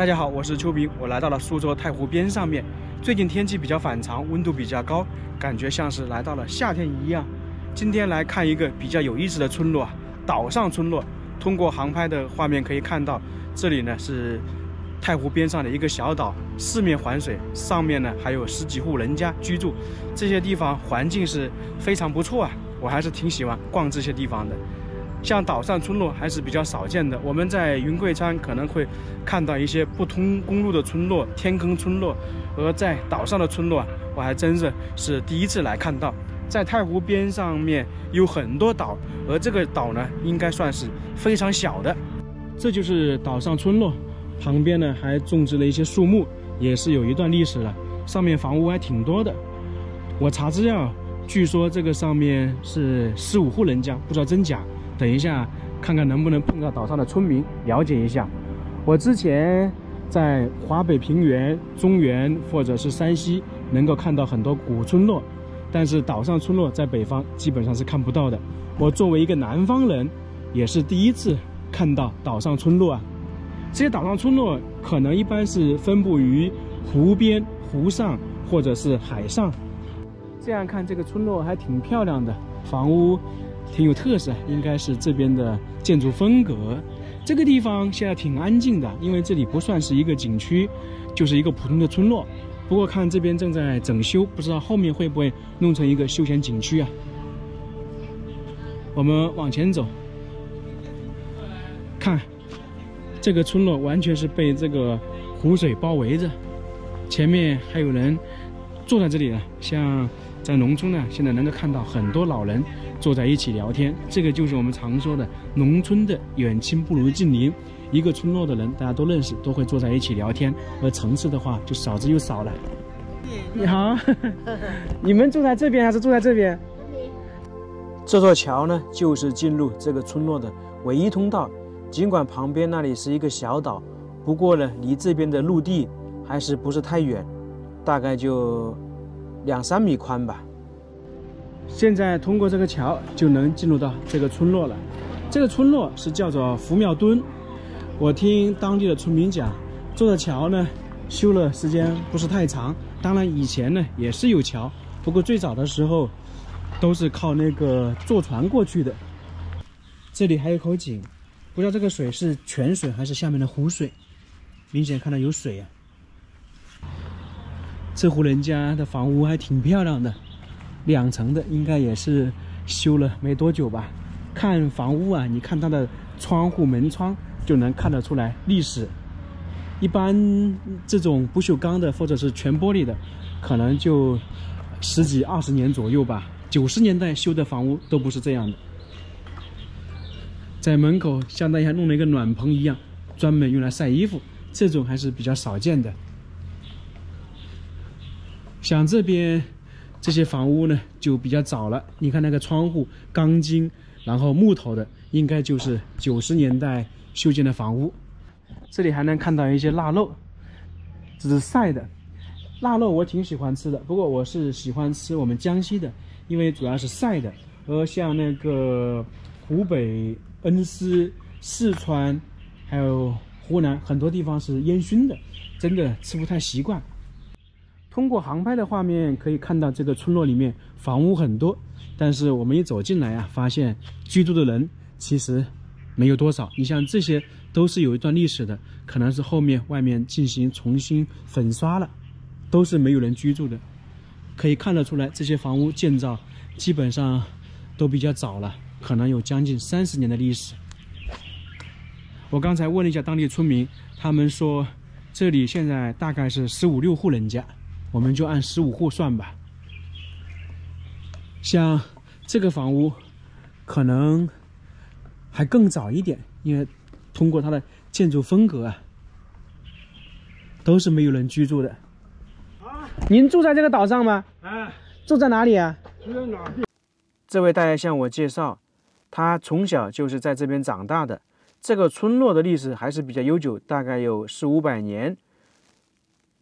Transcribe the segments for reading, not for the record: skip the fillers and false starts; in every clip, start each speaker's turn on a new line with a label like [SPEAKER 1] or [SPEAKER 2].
[SPEAKER 1] 大家好，我是邱平，我来到了苏州太湖边上面。最近天气比较反常，温度比较高，感觉像是来到了夏天一样。今天来看一个比较有意思的村落——岛上村落。通过航拍的画面可以看到，这里呢是太湖边上的一个小岛，四面环水，上面呢还有十几户人家居住。这些地方环境是非常不错啊，我还是挺喜欢逛这些地方的。像岛上村落还是比较少见的，我们在云贵川可能会看到一些不通公路的村落、天坑村落，而在岛上的村落我还真是第一次来看到。在太湖边上面有很多岛，而这个岛呢应该算是非常小的。这就是岛上村落，旁边呢还种植了一些树木，也是有一段历史了。上面房屋还挺多的，我查资料，据说这个上面是15户人家，不知道真假。等一下看看能不能碰到岛上的村民，了解一下。我之前在华北平原、中原或者是山西能够看到很多古村落，但是岛上村落在北方基本上是看不到的。我作为一个南方人，也是第一次看到岛上村落啊。这些岛上村落可能一般是分布于湖边、湖上或者是海上。这样看这个村落还挺漂亮的，房屋挺有特色，应该是这边的建筑风格。这个地方现在挺安静的，因为这里不算是一个景区，就是一个普通的村落。不过看这边正在整修，不知道后面会不会弄成一个休闲景区啊。我们往前走，看这个村落完全是被这个湖水包围着，前面还有人坐在这里呢。像在农村呢，现在能够看到很多老人坐在一起聊天，这个就是我们常说的农村的远亲不如近邻。一个村落的人大家都认识，都会坐在一起聊天，而城市的话就少之又少了。你好，你们住在这边还是住在这边？这座桥呢，就是进入这个村落的唯一通道。尽管旁边那里是一个小岛，不过呢，离这边的陆地还是不是太远，大概就2-3米宽吧。现在通过这个桥就能进入到这个村落了。这个村落是叫做福庙墩。我听当地的村民讲，这座桥呢修了时间不是太长，当然以前呢也是有桥，不过最早的时候都是靠那个坐船过去的。这里还有口井，不知道这个水是泉水还是下面的湖水，明显看到有水啊。这户人家的房屋还挺漂亮的，2层的，应该也是修了没多久吧。看房屋啊，你看它的窗户门窗就能看得出来历史。一般这种不锈钢的或者是全玻璃的，可能就10几20年左右吧。90年代修的房屋都不是这样的。在门口相当于还弄了一个暖棚一样，专门用来晒衣服，这种还是比较少见的。像这边这些房屋呢就比较早了，你看那个窗户钢筋，然后木头的，应该就是90年代修建的房屋。这里还能看到一些腊肉，这是晒的。腊肉我挺喜欢吃的，不过我是喜欢吃我们江西的，因为主要是晒的。而像那个湖北、恩施、四川还有湖南很多地方是烟熏的，真的吃不太习惯。通过航拍的画面可以看到，这个村落里面房屋很多，但是我们一走进来啊，发现居住的人其实没有多少。你像这些都是有一段历史的，可能是后面外面进行重新粉刷了，都是没有人居住的。可以看得出来，这些房屋建造基本上都比较早了，可能有将近30年的历史。我刚才问了一下当地村民，他们说这里现在大概是15、16户人家，我们就按15户算吧。像这个房屋可能还更早一点，因为通过它的建筑风格啊，都是没有人居住的。您住在这个岛上吗？住在哪里啊？住在哪儿？这位大爷向我介绍，他从小就是在这边长大的。这个村落的历史还是比较悠久，大概有400-500年。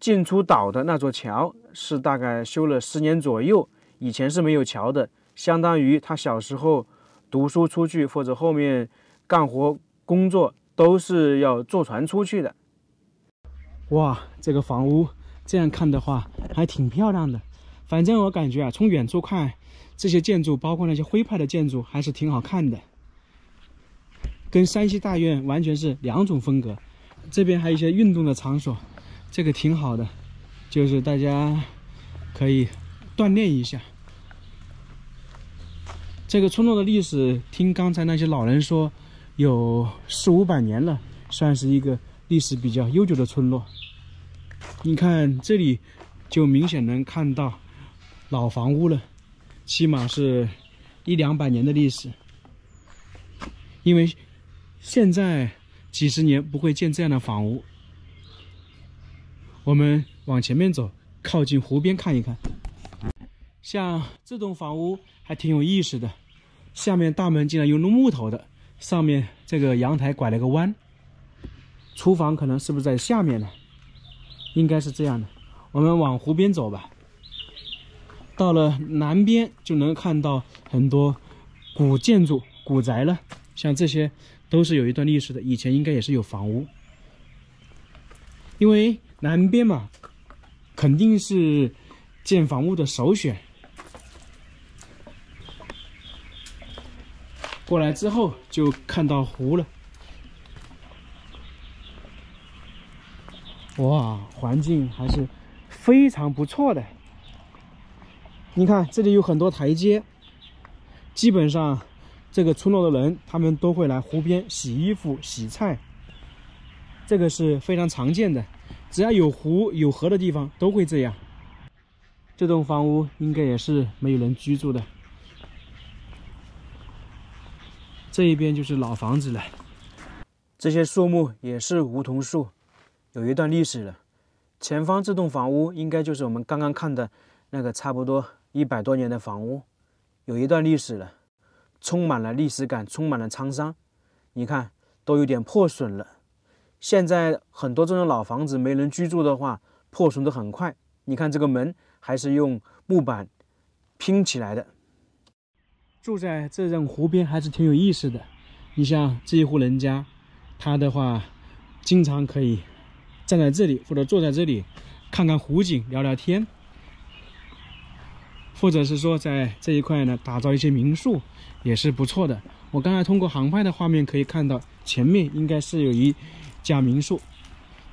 [SPEAKER 1] 进出岛的那座桥是大概修了10年左右，以前是没有桥的，相当于他小时候读书出去或者后面干活工作都是要坐船出去的。哇，这个房屋这样看的话还挺漂亮的。反正我感觉啊，从远处看，这些建筑，包括那些徽派的建筑，还是挺好看的，跟山西大院完全是两种风格。这边还有一些运动的场所，这个挺好的，就是大家可以锻炼一下。这个村落的历史，听刚才那些老人说，有400-500年了，算是一个历史比较悠久的村落。你看这里就明显能看到老房屋了，起码是100-200年的历史。因为现在几十年不会建这样的房屋。我们往前面走，靠近湖边看一看。像这栋房屋还挺有意思的，下面大门竟然用木头的，上面这个阳台拐了个弯。厨房可能是不是在下面呢？应该是这样的。我们往湖边走吧。到了南边就能看到很多古建筑、古宅了，像这些都是有一段历史的，以前应该也是有房屋。因为南边嘛，肯定是建房屋的首选。过来之后就看到湖了。哇，环境还是非常不错的。你看这里有很多台阶，基本上这个村落的人他们都会来湖边洗衣服、洗菜，这个是非常常见的，只要有湖有河的地方都会这样。这栋房屋应该也是没有人居住的。这一边就是老房子了，这些树木也是梧桐树，有一段历史了。前方这栋房屋应该就是我们刚刚看的那个差不多100多年的房屋，有一段历史了，充满了历史感，充满了沧桑。你看都有点破损了。现在很多这种老房子没人居住的话，破损得很快。你看这个门还是用木板拼起来的。住在这种湖边还是挺有意思的。你像这一户人家，他的话经常可以站在这里或者坐在这里看看湖景，聊聊天，或者是说在这一块呢打造一些民宿也是不错的。我刚才通过航拍的画面可以看到，前面应该是有一家民宿，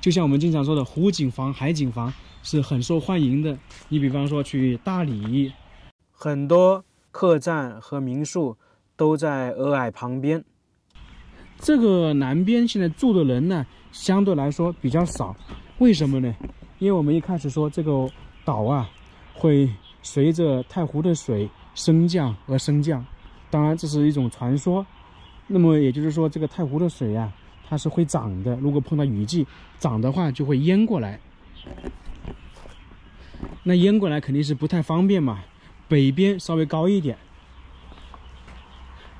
[SPEAKER 1] 就像我们经常说的湖景房、海景房是很受欢迎的。你比方说去大理，很多客栈和民宿都在洱海旁边。这个南边现在住的人呢，相对来说比较少。为什么呢？因为我们一开始说这个岛啊，会随着太湖的水升降而升降。当然这是一种传说。那么也就是说，这个太湖的水啊，它是会涨的。如果碰到雨季，涨的话就会淹过来。那淹过来肯定是不太方便嘛。北边稍微高一点，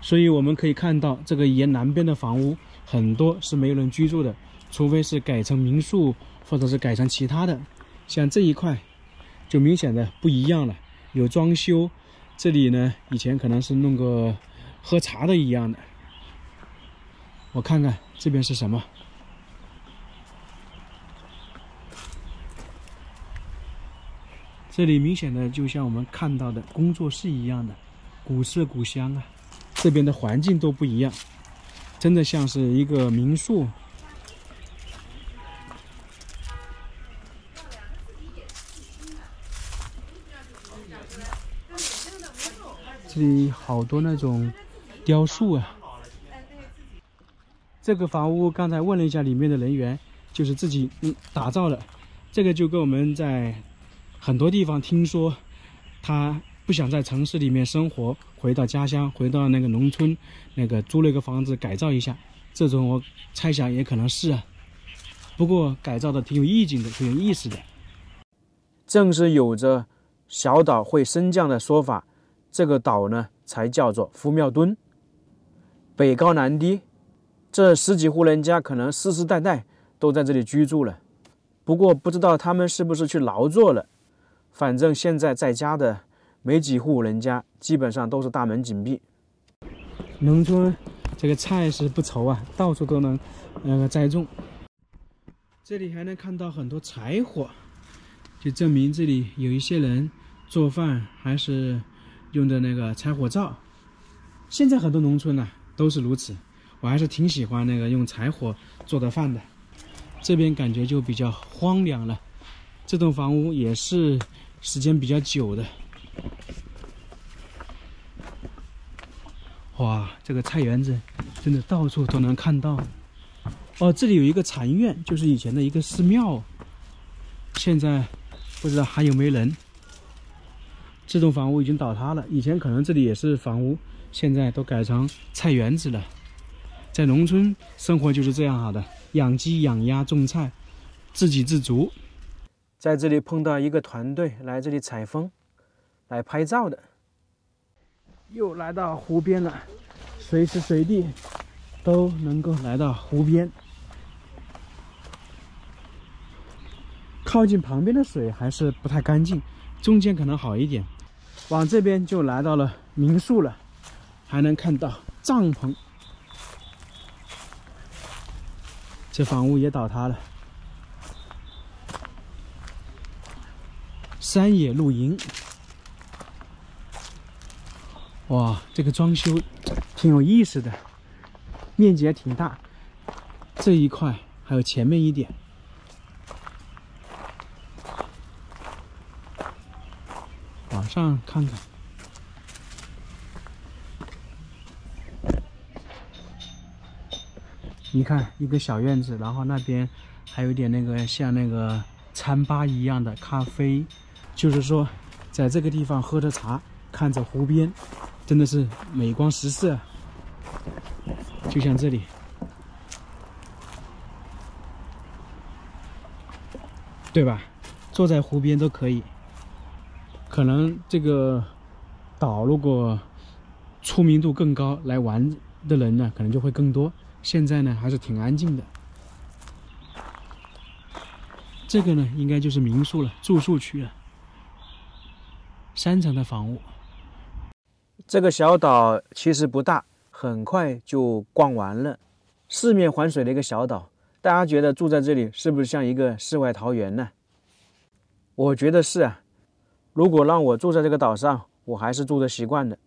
[SPEAKER 1] 所以我们可以看到这个沿南边的房屋很多是没有人居住的，除非是改成民宿或者是改成其他的。像这一块就明显的不一样了，有装修。这里呢以前可能是弄个喝茶的一样的。我看看这边是什么。这里明显的就像我们看到的工作室一样的，古色古香啊。这边的环境都不一样，真的像是一个民宿。这里好多那种雕塑啊。这个房屋刚才问了一下里面的人员，就是自己打造的。这个就跟我们在很多地方听说，他不想在城市里面生活，回到家乡，回到那个农村，那个租了一个房子改造一下，这种我猜想也可能是啊。不过改造的挺有意境的，挺有意思的。正是有着小岛会升降的说法，这个岛呢才叫做夫庙墩。北高南低，这10几户人家可能世世代代都在这里居住了。不过不知道他们是不是去劳作了，反正现在在家的没几户人家，基本上都是大门紧闭。农村这个菜是不愁啊，到处都能栽种。这里还能看到很多柴火，就证明这里有一些人做饭还是用的那个柴火灶。现在很多农村都是如此，我还是挺喜欢那个用柴火做的饭的。这边感觉就比较荒凉了，这栋房屋也是时间比较久的。哇，这个菜园子真的到处都能看到。哦，这里有一个禅院，就是以前的一个寺庙，现在不知道还有没人。这栋房屋已经倒塌了，以前可能这里也是房屋，现在都改成菜园子了。在农村生活就是这样好的，养鸡养鸭种菜，自给自足。在这里碰到一个团队来这里采风、来拍照的，又来到湖边了，随时随地都能够来到湖边。靠近旁边的水还是不太干净，中间可能好一点。往这边就来到了民宿了，还能看到帐篷。这房屋也倒塌了。山野露营，哇，这个装修挺有意思的，面积也挺大。这一块还有前面一点。往上看看，你看一个小院子，然后那边还有点那个像那个餐吧一样的咖啡，就是说在这个地方喝着茶，看着湖边，真的是美光十色。就像这里，对吧？坐在湖边都可以。可能这个岛如果出名度更高，来玩的人呢可能就会更多。现在呢还是挺安静的。这个呢应该就是民宿了，住宿区了。3层的房屋。这个小岛其实不大，很快就逛完了。四面环水的一个小岛，大家觉得住在这里是不是像一个世外桃源呢？我觉得是啊。如果让我住在这个岛上，我还是住得习惯的。